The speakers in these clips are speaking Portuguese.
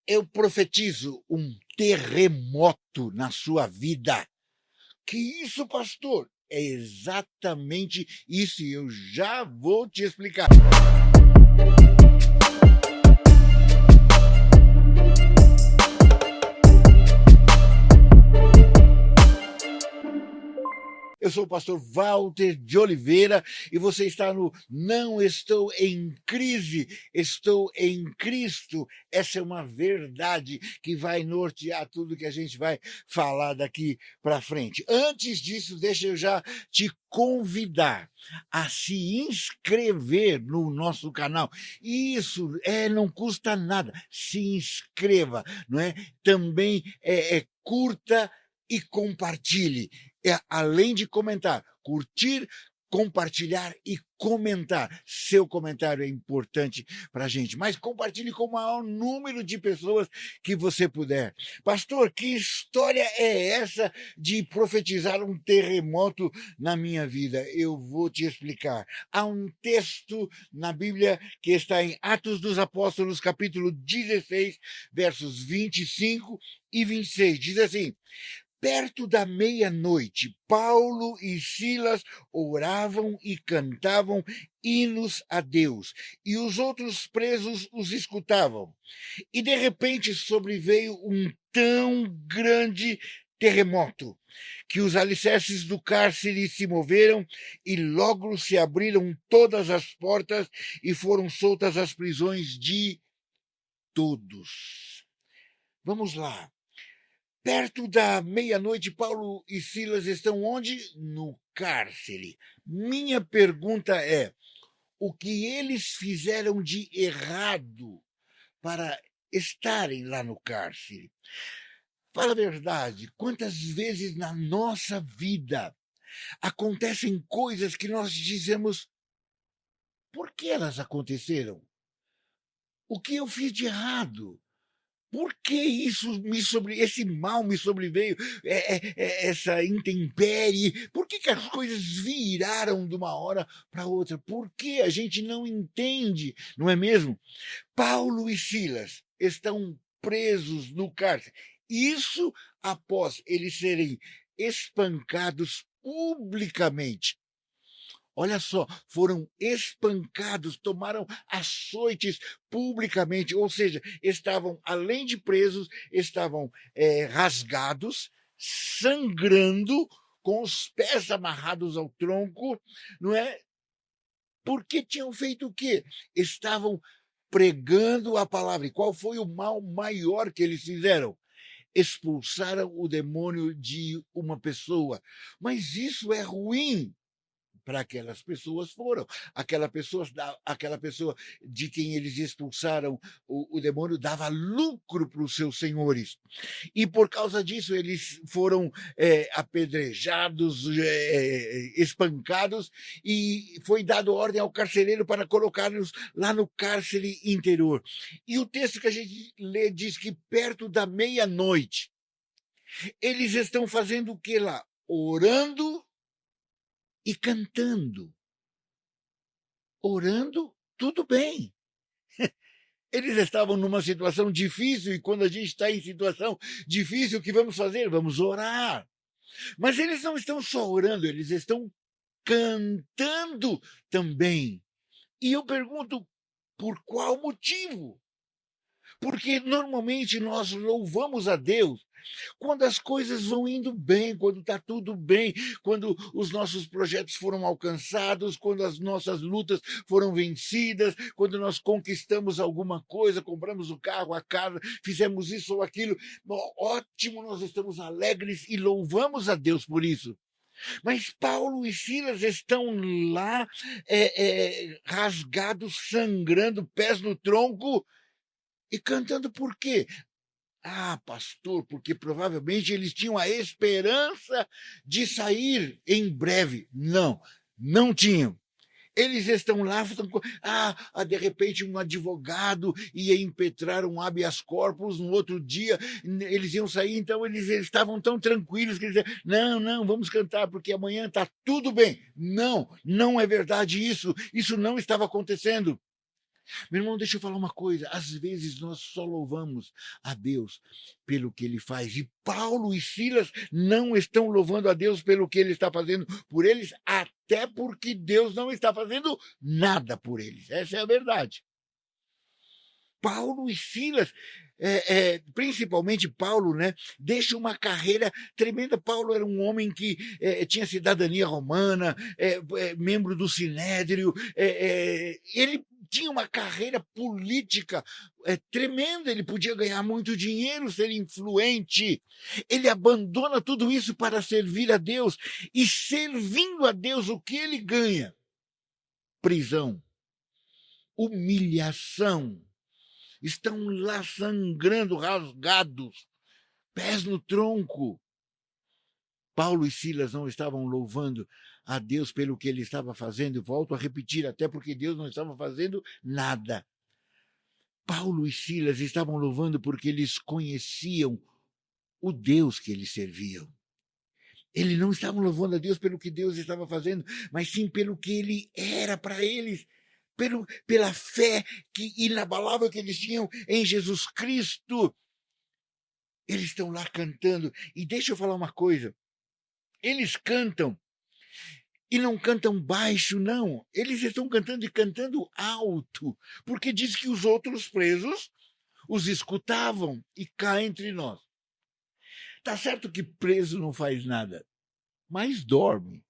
Eu profetizo um terremoto na sua vida. Que isso, pastor? É exatamente isso e eu já vou te explicar. Eu sou o pastor Walter de Oliveira e você está no Não Estou em Crise, Estou em Cristo. Essa é uma verdade que vai nortear tudo que a gente vai falar daqui para frente. Antes disso, deixa eu já te convidar a se inscrever no nosso canal. Isso não custa nada. Se inscreva, não é? Também curta e compartilhe. Além de comentar, curtir, compartilhar e comentar. Seu comentário é importante para a gente, mas compartilhe com o maior número de pessoas que você puder. Pastor, que história é essa de profetizar um terremoto na minha vida? Eu vou te explicar. Há um texto na Bíblia que está em Atos dos Apóstolos, capítulo 16, versos 25 e 26. Diz assim: perto da meia-noite, Paulo e Silas oravam e cantavam hinos a Deus, e os outros presos os escutavam. E de repente sobreveio um tão grande terremoto que os alicerces do cárcere se moveram e logo se abriram todas as portas e foram soltas as prisões de todos. Vamos lá. Perto da meia-noite, Paulo e Silas estão onde? No cárcere. Minha pergunta é: o que eles fizeram de errado para estarem lá no cárcere? Fala a verdade, quantas vezes na nossa vida acontecem coisas que nós dizemos: por que elas aconteceram? O que eu fiz de errado? Por que esse mal me sobreveio, essa intempérie? Por que as coisas viraram de uma hora para outra? Por que a gente não entende, não é mesmo? Paulo e Silas estão presos no cárcere. Isso após eles serem espancados publicamente. Olha só, foram espancados, tomaram açoites publicamente, ou seja, estavam, além de presos, estavam rasgados, sangrando, com os pés amarrados ao tronco, não é? Porque tinham feito o quê? Estavam pregando a palavra. E qual foi o mal maior que eles fizeram? Expulsaram o demônio de uma pessoa. Mas isso é ruim para aquelas pessoas foram. Aquela pessoa de quem eles expulsaram o demônio dava lucro para os seus senhores. E por causa disso eles foram apedrejados, espancados, e foi dado ordem ao carcereiro para colocá-los lá no cárcere interior. E o texto que a gente lê diz que perto da meia-noite, eles estão fazendo o que lá? Orando e cantando. Orando, tudo bem. Eles estavam numa situação difícil e quando a gente está em situação difícil, o que vamos fazer? Vamos orar. Mas eles não estão só orando, eles estão cantando também. E eu pergunto, por qual motivo? Porque normalmente nós louvamos a Deus quando as coisas vão indo bem, quando está tudo bem, quando os nossos projetos foram alcançados, quando as nossas lutas foram vencidas, quando nós conquistamos alguma coisa, compramos o carro, a casa, fizemos isso ou aquilo. Ótimo, nós estamos alegres e louvamos a Deus por isso. Mas Paulo e Silas estão lá rasgados, sangrando, pés no tronco, e cantando por quê? Ah, pastor, porque provavelmente eles tinham a esperança de sair em breve. Não, não tinham. Eles estão lá, de repente um advogado ia impetrar um habeas corpus, no outro dia eles iam sair, então eles estavam tão tranquilos que eles diziam, não, vamos cantar, porque amanhã está tudo bem. Não, não é verdade isso não estava acontecendo. Meu irmão, deixa eu falar uma coisa. Às vezes nós só louvamos a Deus pelo que ele faz. E Paulo e Silas não estão louvando a Deus pelo que ele está fazendo por eles, até porque Deus não está fazendo nada por eles. Essa é a verdade. Paulo e Silas, principalmente Paulo, né, deixa uma carreira tremenda. Paulo era um homem que tinha cidadania romana, membro do Sinédrio, ele tinha uma carreira política tremenda, ele podia ganhar muito dinheiro, ser influente. Ele abandona tudo isso para servir a Deus, e servindo a Deus, o que ele ganha? Prisão, humilhação. Estão lá sangrando, rasgados, pés no tronco. Paulo e Silas não estavam louvando a Deus pelo que ele estava fazendo. Volto a repetir, até porque Deus não estava fazendo nada. Paulo e Silas estavam louvando porque eles conheciam o Deus que eles serviam. Eles não estavam louvando a Deus pelo que Deus estava fazendo, mas sim pelo que ele era para eles. Pela fé inabalável que eles tinham em Jesus Cristo. Eles estão lá cantando. E deixa eu falar uma coisa. Eles cantam e não cantam baixo, não. Eles estão cantando e cantando alto, porque diz que os outros presos os escutavam. E cá entre nós. Tá certo que preso não faz nada, mas dorme.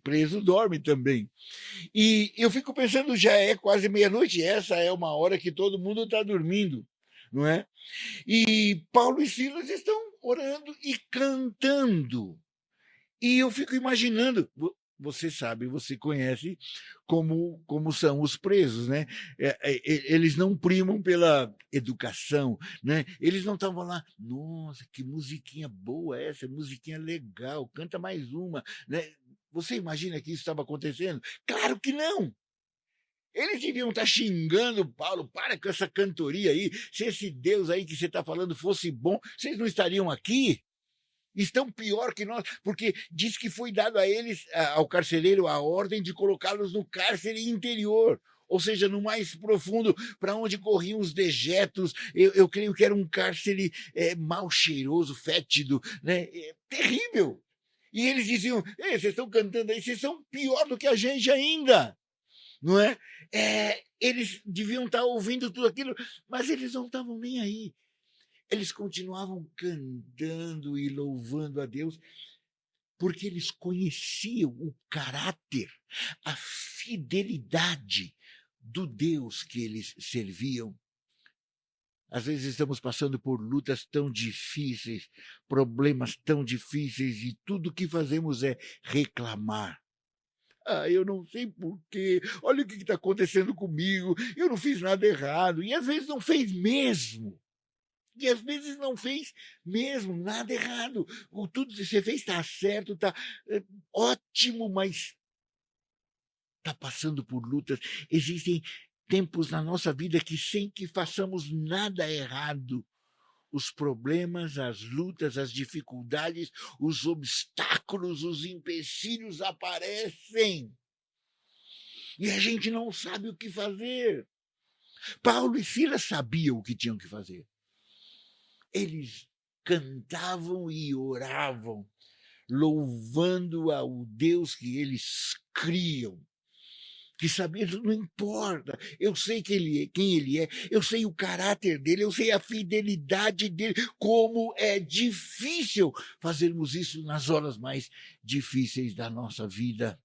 Preso dorme também. E eu fico pensando, já é quase meia-noite, essa é uma hora que todo mundo está dormindo, não é? E Paulo e Silas estão orando e cantando. E eu fico imaginando, você sabe, você conhece como são os presos, né? Eles não primam pela educação, né? Eles não estavam lá, nossa, que musiquinha boa essa, musiquinha legal, canta mais uma, né? Você imagina que isso estava acontecendo? Claro que não! Eles deviam estar xingando Paulo, para com essa cantoria aí, se esse Deus aí que você está falando fosse bom, vocês não estariam aqui? Estão pior que nós, porque diz que foi dado a eles, ao carcereiro, a ordem de colocá-los no cárcere interior, ou seja, no mais profundo, para onde corriam os dejetos. Eu creio que era um cárcere mal cheiroso, fétido, né? Terrível. E eles diziam, vocês estão cantando aí, vocês são pior do que a gente ainda. Não é? Eles deviam estar ouvindo tudo aquilo, mas eles não estavam nem aí. Eles continuavam cantando e louvando a Deus, porque eles conheciam o caráter, a fidelidade do Deus que eles serviam. Às vezes estamos passando por lutas tão difíceis, problemas tão difíceis, e tudo o que fazemos é reclamar. Eu não sei porquê, olha o que está acontecendo comigo, eu não fiz nada errado, e às vezes não fez mesmo. E às vezes não fez mesmo nada errado. Tudo que você fez está certo, está ótimo, mas está passando por lutas. Existem tempos na nossa vida que, sem que façamos nada errado, os problemas, as lutas, as dificuldades, os obstáculos, os empecilhos aparecem. E a gente não sabe o que fazer. Paulo e Silas sabiam o que tinham que fazer. Eles cantavam e oravam, louvando ao Deus que eles criam, que sabia, não importa, eu sei quem ele é, eu sei o caráter dele, eu sei a fidelidade dele, como é difícil fazermos isso nas horas mais difíceis da nossa vida.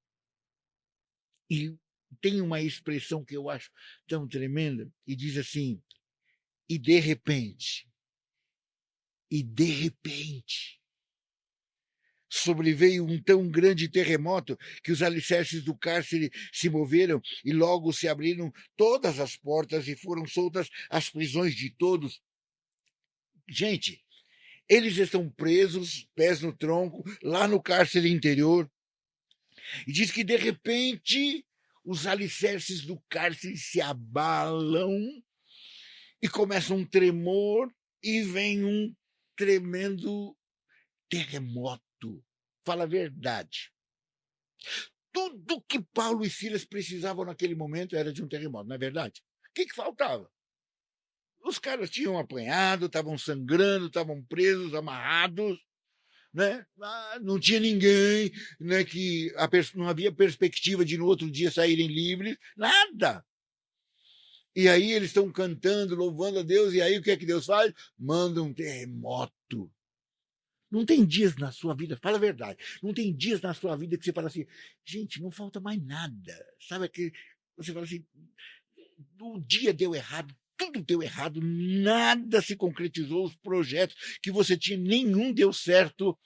E tem uma expressão que eu acho tão tremenda, e diz assim, e de repente, sobreveio um tão grande terremoto que os alicerces do cárcere se moveram e logo se abriram todas as portas e foram soltas as prisões de todos. Gente, eles estão presos, pés no tronco, lá no cárcere interior. E diz que, de repente, os alicerces do cárcere se abalam e começa um tremor e vem um tremendo terremoto. Fala a verdade. Tudo que Paulo e Silas precisavam naquele momento era de um terremoto, não é verdade? O que faltava? Os caras tinham apanhado, estavam sangrando, estavam presos, amarrados, né? Não tinha ninguém, né, que não havia perspectiva de no outro dia saírem livres, nada. E aí eles estão cantando, louvando a Deus, e aí o que é que Deus faz? Manda um terremoto. Não tem dias na sua vida, fala a verdade, não tem dias na sua vida que você fala assim, gente, não falta mais nada. Sabe que você fala assim, o dia deu errado, tudo deu errado, nada se concretizou, os projetos que você tinha, nenhum deu certo,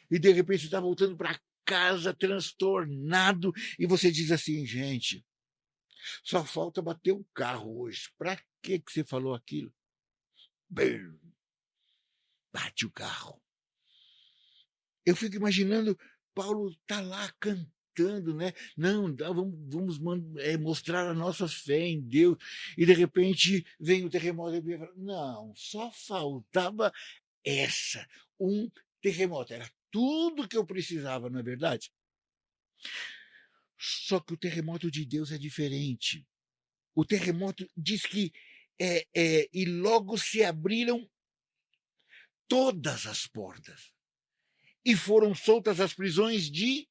e de repente você está voltando para casa transtornado, e você diz assim, gente, só falta bater o carro hoje. Para que você falou aquilo? Bem, bate o carro. Eu fico imaginando, Paulo tá lá cantando, né? Não, vamos mostrar a nossa fé em Deus. E de repente vem o terremoto. E fala, não, só faltava um terremoto. Era tudo que eu precisava, não é verdade? Só que o terremoto de Deus é diferente. O terremoto diz que e logo se abriram todas as portas e foram soltas as prisões de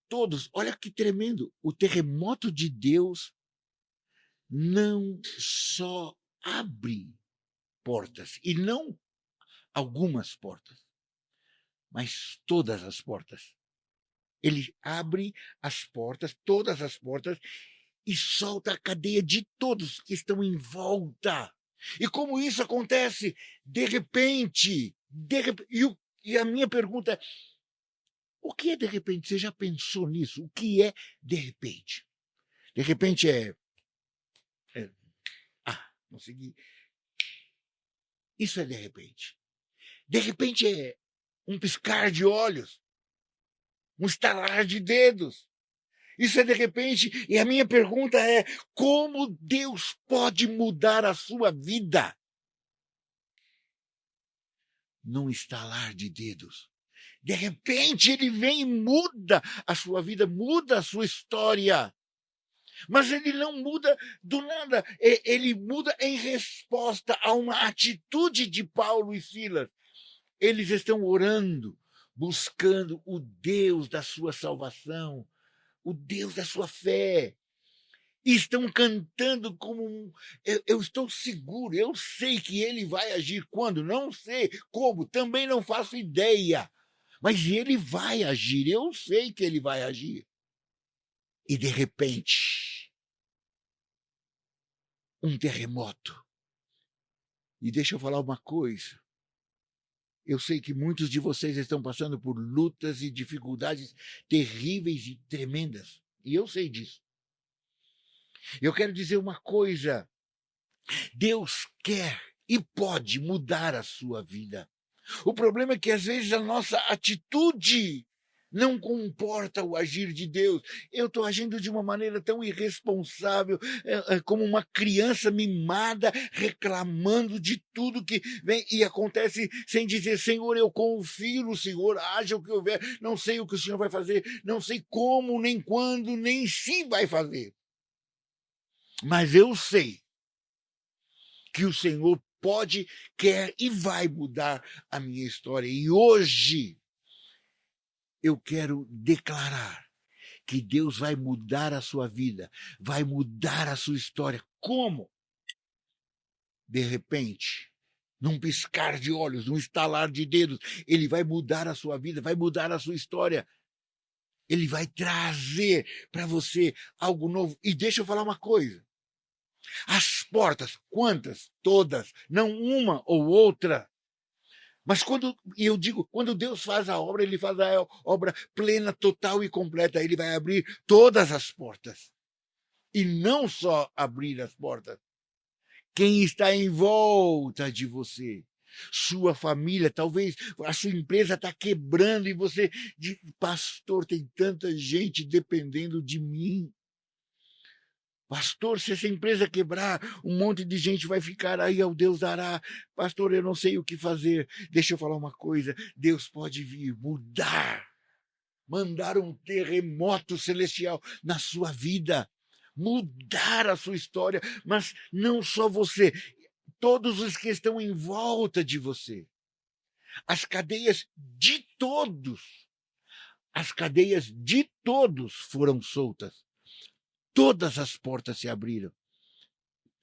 todos. Olha que tremendo. O terremoto de Deus não só abre portas, e não algumas portas, mas todas as portas. Ele abre as portas, todas as portas, e solta a cadeia de todos que estão em volta. E como isso acontece? De repente. E a minha pergunta é, o que é de repente? Você já pensou nisso? O que é de repente? De repente consegui. Isso é de repente. De repente é um piscar de olhos, um estalar de dedos. Isso é de repente. E a minha pergunta é, como Deus pode mudar a sua vida? Num estalar de dedos. De repente ele vem e muda a sua vida, muda a sua história. Mas ele não muda do nada, ele muda em resposta a uma atitude de Paulo e Silas. Eles estão orando, buscando o Deus da sua salvação, o Deus da sua fé. E estão cantando como eu estou seguro, eu sei que ele vai agir quando, não sei como, também não faço ideia. Mas ele vai agir, eu sei que ele vai agir. E de repente, um terremoto. E deixa eu falar uma coisa. Eu sei que muitos de vocês estão passando por lutas e dificuldades terríveis e tremendas. E eu sei disso. Eu quero dizer uma coisa. Deus quer e pode mudar a sua vida. O problema é que, às vezes, a nossa atitude não comporta o agir de Deus. Eu estou agindo de uma maneira tão irresponsável, como uma criança mimada, reclamando de tudo que vem e acontece, sem dizer, Senhor, eu confio no Senhor, haja o que houver, não sei o que o Senhor vai fazer, não sei como, nem quando, nem se vai fazer. Mas eu sei que o Senhor pode, quer e vai mudar a minha história. E hoje eu quero declarar que Deus vai mudar a sua vida, vai mudar a sua história. Como? De repente, num piscar de olhos, num estalar de dedos, ele vai mudar a sua vida, vai mudar a sua história. Ele vai trazer para você algo novo. E deixa eu falar uma coisa. As portas, quantas? Todas, não uma ou outra. Mas quando Deus faz a obra, ele faz a obra plena, total e completa. Ele vai abrir todas as portas. E não só abrir as portas. Quem está em volta de você, sua família, talvez a sua empresa está quebrando e você diz, pastor, tem tanta gente dependendo de mim. Pastor, se essa empresa quebrar, um monte de gente vai ficar aí, ao Deus dará. Pastor, eu não sei o que fazer. Deixa eu falar uma coisa, Deus pode vir mudar mandar um terremoto celestial na sua vida, mudar a sua história, mas não só você, todos os que estão em volta de você. As cadeias de todos, as cadeias de todos foram soltas. Todas as portas se abriram.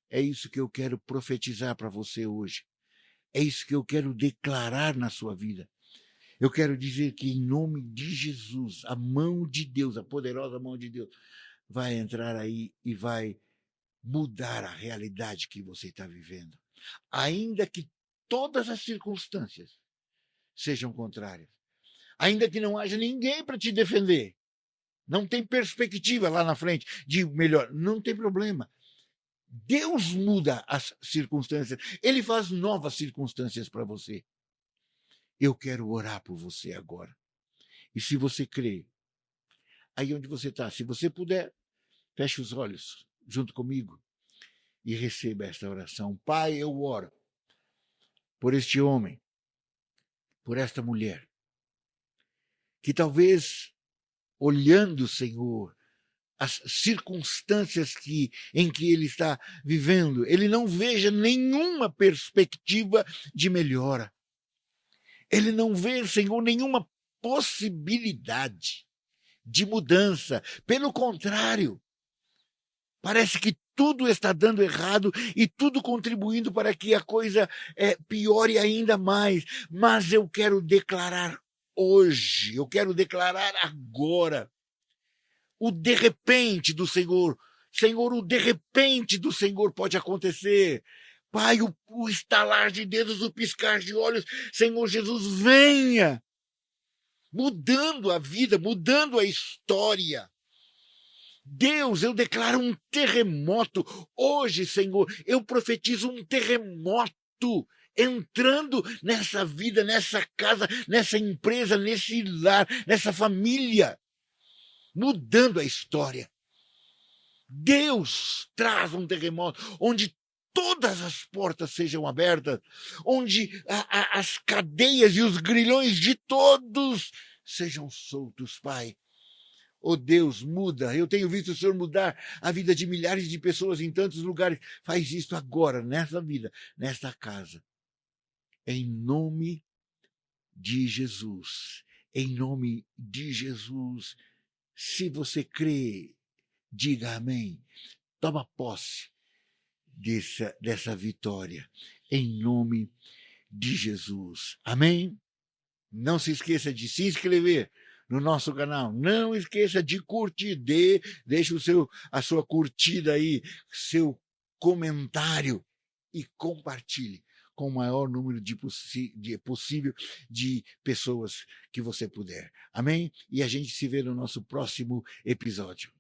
É isso que eu quero profetizar para você hoje. É isso que eu quero declarar na sua vida. Eu quero dizer que, em nome de Jesus, a mão de Deus, a poderosa mão de Deus, vai entrar aí e vai mudar a realidade que você está vivendo. Ainda que todas as circunstâncias sejam contrárias. Ainda que não haja ninguém para te defender. Não tem perspectiva lá na frente de melhor. Não tem problema. Deus muda as circunstâncias. Ele faz novas circunstâncias para você. Eu quero orar por você agora. E se você crê, aí onde você está, se você puder, feche os olhos junto comigo e receba esta oração. Pai, eu oro por este homem, por esta mulher, que talvez, olhando, Senhor, as circunstâncias em que ele está vivendo, ele não veja nenhuma perspectiva de melhora. Ele não vê, Senhor, nenhuma possibilidade de mudança. Pelo contrário, parece que tudo está dando errado e tudo contribuindo para que a coisa piore ainda mais. Mas eu quero declarar hoje, eu quero declarar agora, o de repente do Senhor. Senhor, o de repente do Senhor pode acontecer. Pai, o estalar de dedos, o piscar de olhos, Senhor Jesus, venha, mudando a vida, mudando a história. Deus, eu declaro um terremoto. Hoje, Senhor, eu profetizo um terremoto entrando nessa vida, nessa casa, nessa empresa, nesse lar, nessa família, mudando a história. Deus traz um terremoto onde todas as portas sejam abertas, onde as cadeias e os grilhões de todos sejam soltos, Pai. Oh Deus, muda. Eu tenho visto o Senhor mudar a vida de milhares de pessoas em tantos lugares. Faz isso agora, nessa vida, nesta casa. Em nome de Jesus. Em nome de Jesus. Se você crê, diga amém. Toma posse dessa vitória. Em nome de Jesus. Amém? Não se esqueça de se inscrever no nosso canal. Não esqueça de curtir. Deixe a sua curtida aí, seu comentário e compartilhe com o maior número possível de pessoas que você puder. Amém? E a gente se vê no nosso próximo episódio.